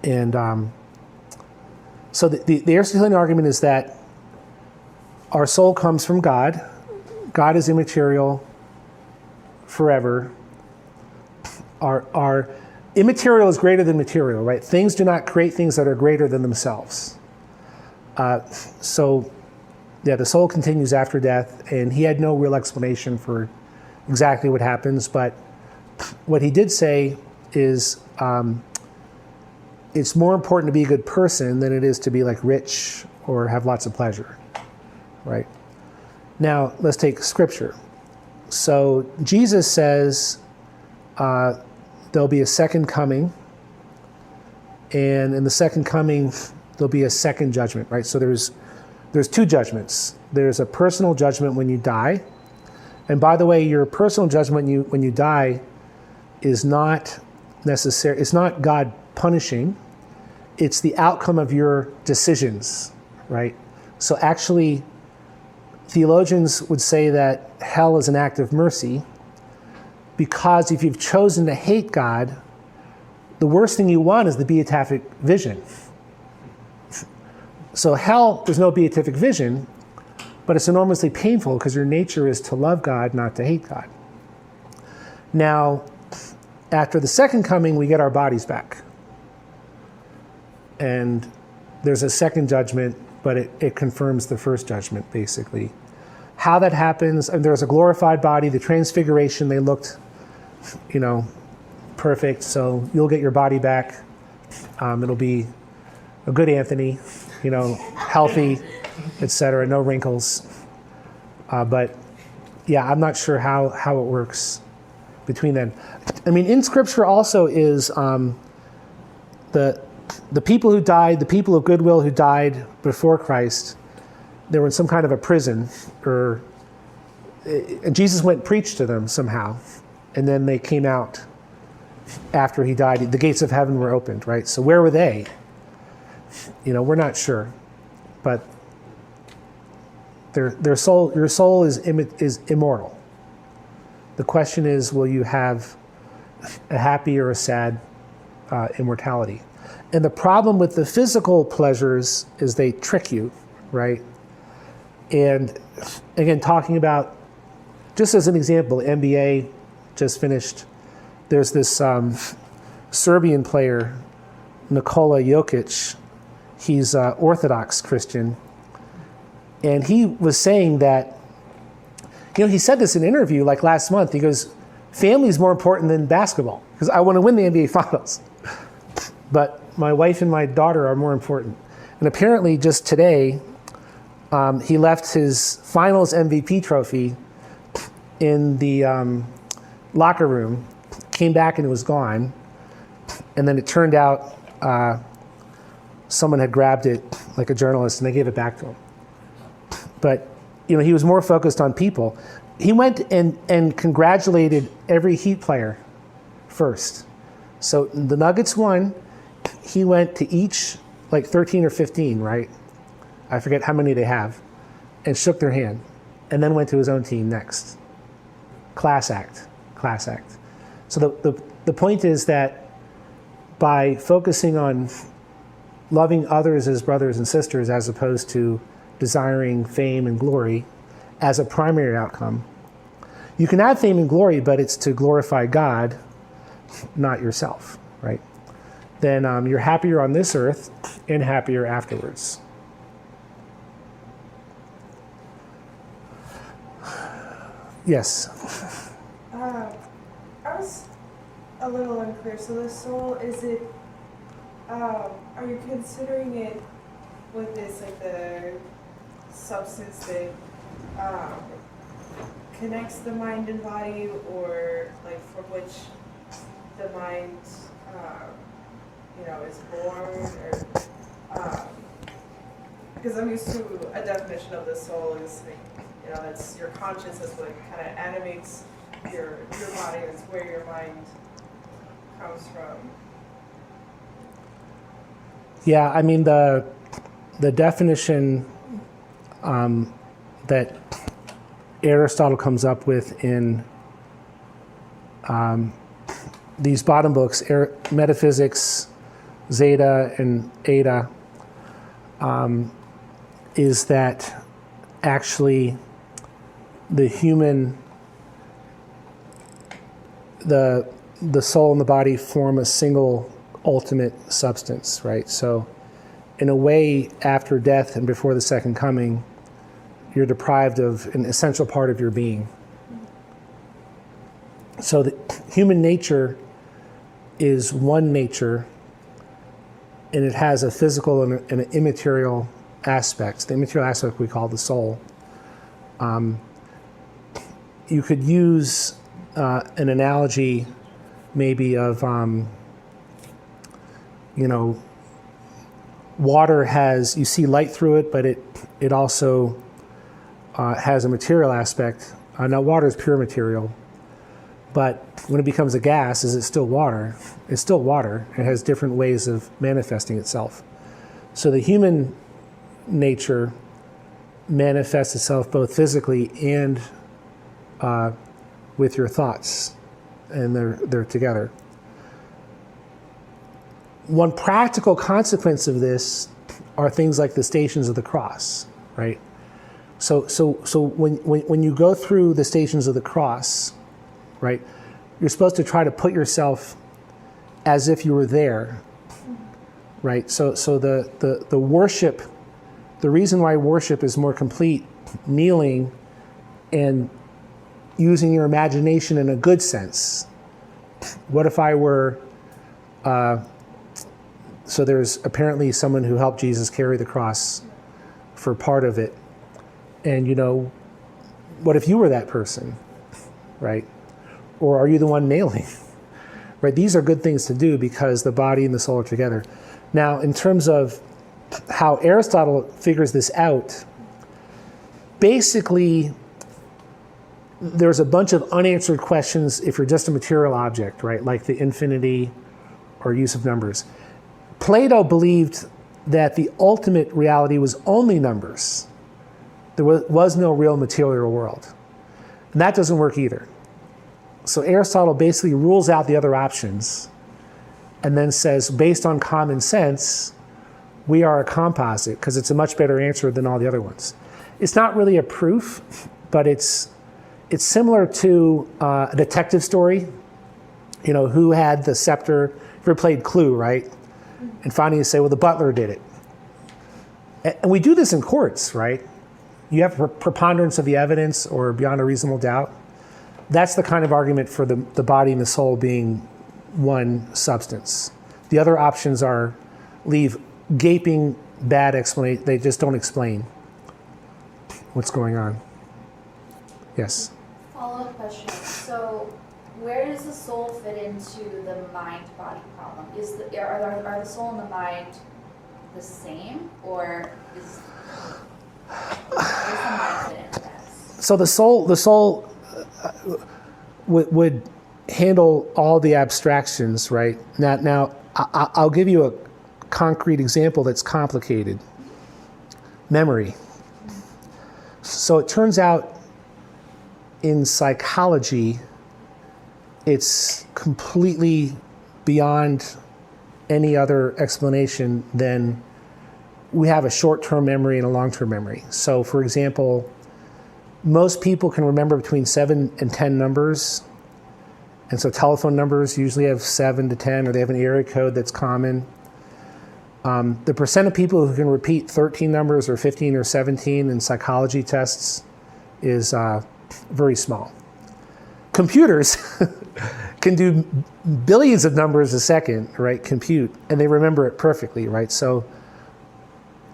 And so the Aristotelian argument is that our soul comes from God. God is immaterial forever. Our immaterial is greater than material, right? Things do not create things that are greater than themselves. So the soul continues after death, and he had no real explanation for exactly what happens, but what he did say is it's more important to be a good person than it is to be like rich or have lots of pleasure, right? Now, let's take scripture. So Jesus says there'll be a second coming, and in the second coming, there'll be a second judgment, right? So there's 2 judgments. There's a personal judgment when you die, and by the way, your personal judgment when you die is not necessary. It's not God punishing. it's the outcome of your decisions, right? So actually, theologians would say that hell is an act of mercy, because if you've chosen to hate God, the worst thing you want is the beatific vision. So hell, there's no beatific vision, but it's enormously painful because your nature is to love God, not to hate God. Now, after the second coming, we get our bodies back. And there's a second judgment, but it confirms the first judgment, basically. How that happens, and there's a glorified body, the transfiguration, they looked, perfect, so you'll get your body back. It'll be a good Anthony, healthy, etc., no wrinkles. But yeah, I'm not sure how it works between then. I mean, in Scripture also is the people who died, the people of goodwill who died before Christ, they were in some kind of a prison, and Jesus went and preached to them somehow, and then they came out after he died. The gates of heaven were opened, right? So where were they? We're not sure, but your soul is immortal. The question is, will you have a happy or a sad immortality? And the problem with the physical pleasures is they trick you, right? And again, talking about, just as an example, NBA just finished. There's this Serbian player, Nikola Jokic. He's an Orthodox Christian. And he was saying that, he said this in an interview like last month. He goes, family is more important than basketball because I want to win the NBA Finals. But my wife and my daughter are more important. And apparently just today, he left his finals MVP trophy in the locker room, came back and it was gone. And then it turned out someone had grabbed it, like a journalist, and they gave it back to him. But, he was more focused on people. He went and congratulated every Heat player first. So the Nuggets won. He went to each, like 13 or 15, right? I forget how many they have, and shook their hand, and then went to his own team next. Class act. So the point is that by focusing on loving others as brothers and sisters as opposed to desiring fame and glory as a primary outcome, you can have fame and glory, but it's to glorify God, not yourself, right? Then you're happier on this earth and happier afterwards. Yes? I was a little unclear. So the soul, is it, are you considering it with this, like the substance that connects the mind and body, or like from which the mind, is born, or because I'm used to a definition of the soul is like, that's your consciousness, what kind of animates your body, is where your mind comes from. Yeah, I mean the definition that Aristotle comes up with in these bottom books, Metaphysics, Zeta and Eta, is that actually the human, the soul and the body form a single ultimate substance, right? So in a way, after death and before the second coming, you're deprived of an essential part of your being. So the human nature is one nature, and it has a physical and an immaterial aspect. The immaterial aspect we call the soul. You could use an analogy maybe of, water has, you see light through it, but it also has a material aspect. Now water is pure material, But when it becomes a gas, is it still water? It's still water. It has different ways of manifesting itself. So the human nature manifests itself both physically and with your thoughts, and they're together. One practical consequence of this are things like the Stations of the Cross, right? So when you go through the Stations of the Cross, right, you're supposed to try to put yourself as if you were there, right? So the worship, the reason why worship is more complete, kneeling and using your imagination in a good sense. What if I were, so there's apparently someone who helped Jesus carry the cross for part of it. And, you know, what if you were that person, right? Or are you the one nailing? Right? These are good things to do because the body and the soul are together. Now, in terms of how Aristotle figures this out, basically, there's a bunch of unanswered questions if you're just a material object, right? Like the infinity or use of numbers. Plato believed that the ultimate reality was only numbers. There was no real material world. And that doesn't work either. So Aristotle basically rules out the other options and then says, based on common sense, we are a composite because it's a much better answer than all the other ones. It's not really a proof, but it's similar to a detective story. You know, who had the scepter? You ever played Clue, right? And finally you say, well, the butler did it. And we do this in courts, right? You have preponderance of the evidence or beyond a reasonable doubt. That's the kind of argument for the body and the soul being one substance. The other options are leave gaping bad explanation. They just don't explain what's going on. Yes? Follow-up question. So where does the soul fit into the mind-body problem? Are the soul and the mind the same, or where's the mind fit into this? So the soul would handle all the abstractions, right? Now I'll give you a concrete example that's complicated. Memory. So it turns out in psychology, it's completely beyond any other explanation than we have a short-term memory and a long-term memory. So, for example, most people can remember between 7 and 10 numbers. And so telephone numbers usually have 7 to 10, or they have an area code that's common. The percent of people who can repeat 13 numbers or 15 or 17 in psychology tests is very small. Computers can do billions of numbers a second, right, compute, and they remember it perfectly, right? So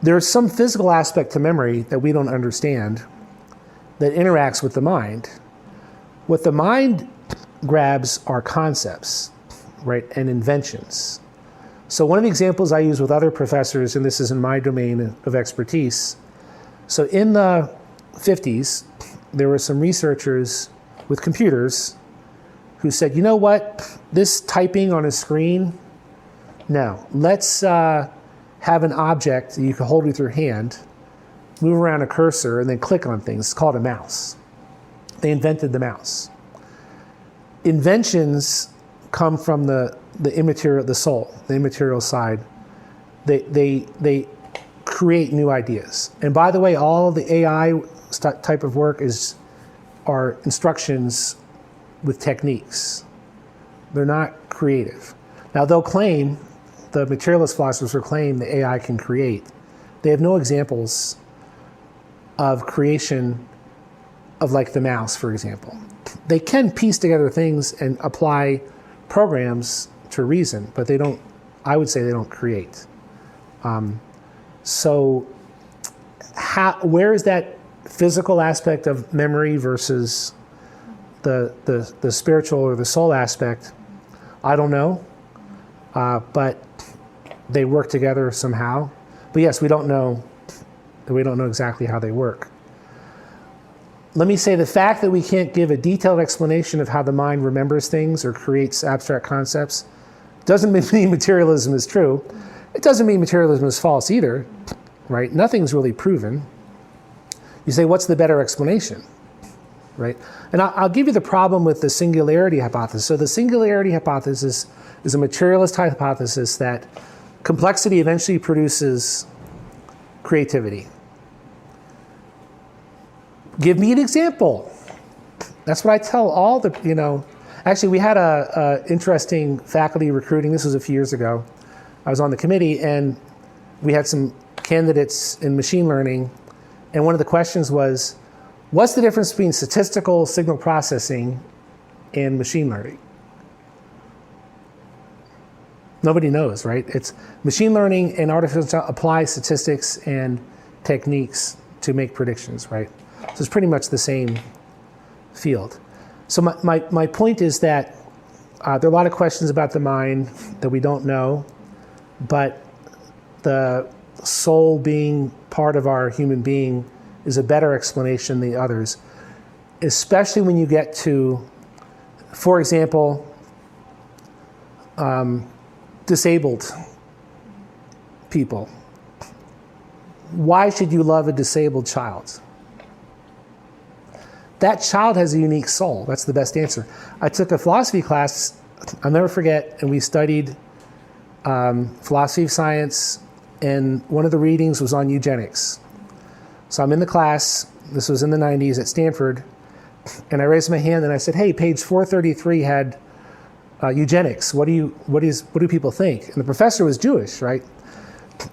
there's some physical aspect to memory that we don't understand that interacts with the mind. What the mind grabs are concepts, right, and inventions. So one of the examples I use with other professors, and this is in my domain of expertise, so in the 50s, there were some researchers with computers who said, you know what, this typing on a screen, no, let's have an object that you can hold with your hand, move around a cursor, and then click on things. It's called a mouse. They invented the mouse. Inventions come from the immaterial, the soul, the immaterial side. They create new ideas. And by the way, all the AI type of work are instructions with techniques. They're not creative. Now they'll claim, the materialist philosophers will claim the AI can create. They have no examples of creation of like the mouse, for example. They can piece together things and apply programs to reason, but they don't, I would say they don't create. So where is that physical aspect of memory versus the spiritual or the soul aspect? I don't know, but they work together somehow. But yes, we don't know exactly how they work. let me say the fact that we can't give a detailed explanation of how the mind remembers things or creates abstract concepts doesn't mean materialism is true. It doesn't mean materialism is false either, right? Nothing's really proven. You say, what's the better explanation, right? And I'll give you the problem with the singularity hypothesis. So the singularity hypothesis is a materialist hypothesis that complexity eventually produces creativity. Give me an example. That's what I tell all the, actually we had a interesting faculty recruiting. This was a few years ago. I was on the committee and we had some candidates in machine learning. And one of the questions was, what's the difference between statistical signal processing and machine learning? Nobody knows, right? It's machine learning and artificial apply statistics and techniques to make predictions, right? So it's pretty much the same field. So my point is that there are a lot of questions about the mind that we don't know, but the soul being part of our human being is a better explanation than the others, especially when you get to, for example, disabled people. Why should you love a disabled child? That child has a unique soul. That's the best answer. I took a philosophy class, I'll never forget, and we studied philosophy of science, and one of the readings was on eugenics. So I'm in the class, this was in the 90s at Stanford, and I raised my hand and I said, hey, page 433 had eugenics. What do people think? And the professor was Jewish, right?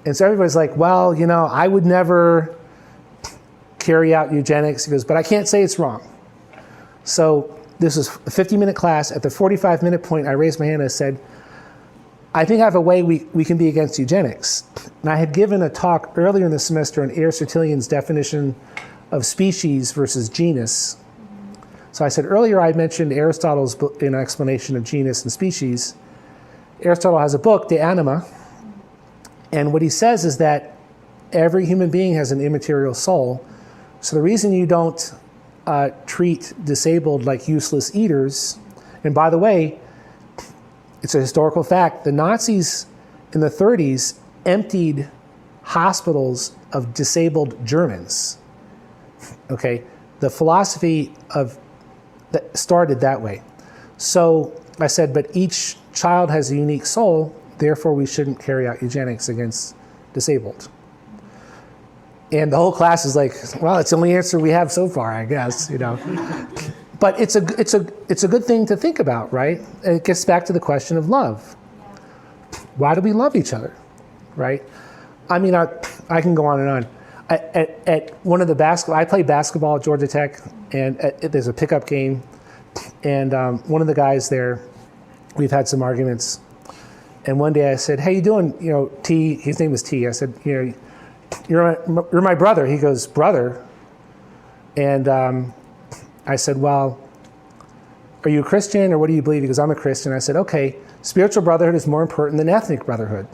And so everybody's like, well, I would never carry out eugenics. He goes, but I can't say it's wrong. So this was a 50-minute class. At the 45-minute point, I raised my hand and I said, I think I have a way we can be against eugenics. And I had given a talk earlier in the semester on Aristotelian's definition of species versus genus. So I said earlier I mentioned Aristotle's book in explanation of genus and species. Aristotle has a book, De Anima, and what he says is that every human being has an immaterial soul. So the reason you don't treat disabled like useless eaters, and by the way, it's a historical fact, the Nazis in the 30s emptied hospitals of disabled Germans. Okay, the philosophy of that started that way. So I said, but each child has a unique soul, therefore we shouldn't carry out eugenics against disabled. And the whole class is like, well, it's the only answer we have so far, I guess, But it's a good thing to think about, right? And it gets back to the question of love. Why do we love each other, right? I mean, I can go on and on. At one of the basketball, I played basketball at Georgia Tech, and there's a pickup game, and one of the guys there, we've had some arguments, and one day I said, "Hey, you doing?" T. His name was T. I said, "You're my brother." He goes, "Brother," and I said, "Well, are you a Christian or what do you believe?" He goes, "I'm a Christian." I said, "Okay, spiritual brotherhood is more important than ethnic brotherhood."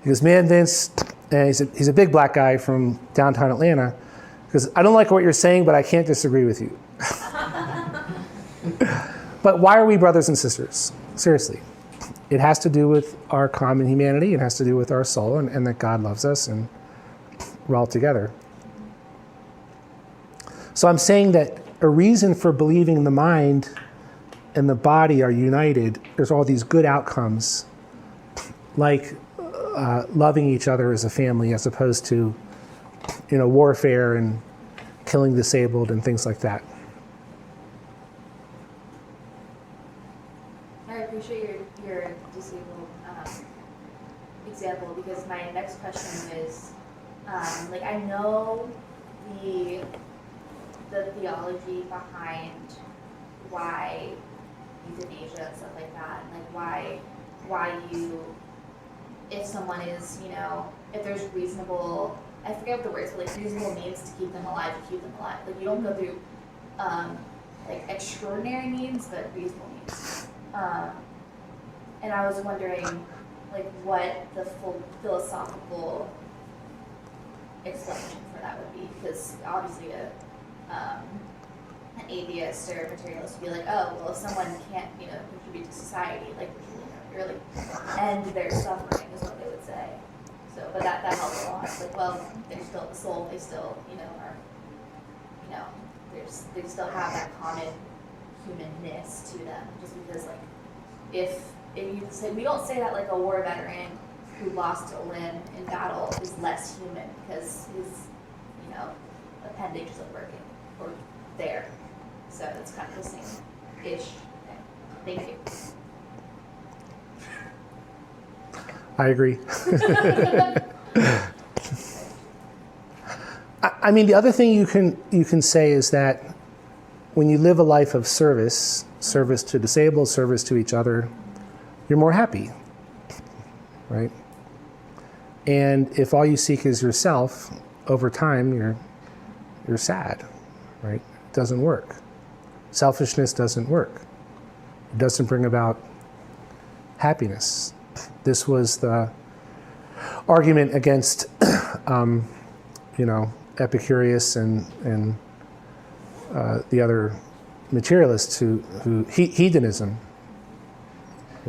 He goes, "Man, Vince," and he's a big black guy from downtown Atlanta. He goes, "I don't like what you're saying, but I can't disagree with you." But why are we brothers and sisters? Seriously. It has to do with our common humanity. It has to do with our soul and that God loves us and we're all together. So I'm saying that a reason for believing the mind and the body are united, there's all these good outcomes, like loving each other as a family as opposed to, warfare and killing disabled and things like that. I appreciate your disabled example, because my next question is, I know the theology behind why euthanasia and stuff like that, and why you, if someone is, if there's reasonable, I forget what the word is, but reasonable means to keep them alive, you keep them alive. You don't go through extraordinary means, but reasonable means. And I was wondering, what the full philosophical explanation for that would be, because obviously an atheist or a materialist would be like, oh, well, if someone can't, contribute to society, like, really end their suffering is what they would say. So, but that helps a lot. It's like, well, they're still the soul. They still, are, they still have that common humanness to them. Just because, like, if you say, we don't say that like a war veteran who lost a limb in battle is less human because his, appendage isn't working or there. So it's kind of the same-ish thing. Thank you. I agree. I mean, the other thing you can say is that when you live a life of service to disabled, service to each other, you're more happy, right? And if all you seek is yourself, over time you're sad, right? It doesn't work. Selfishness doesn't work. It doesn't bring about happiness. This was the argument against, Epicurus and the other materialists who hedonism.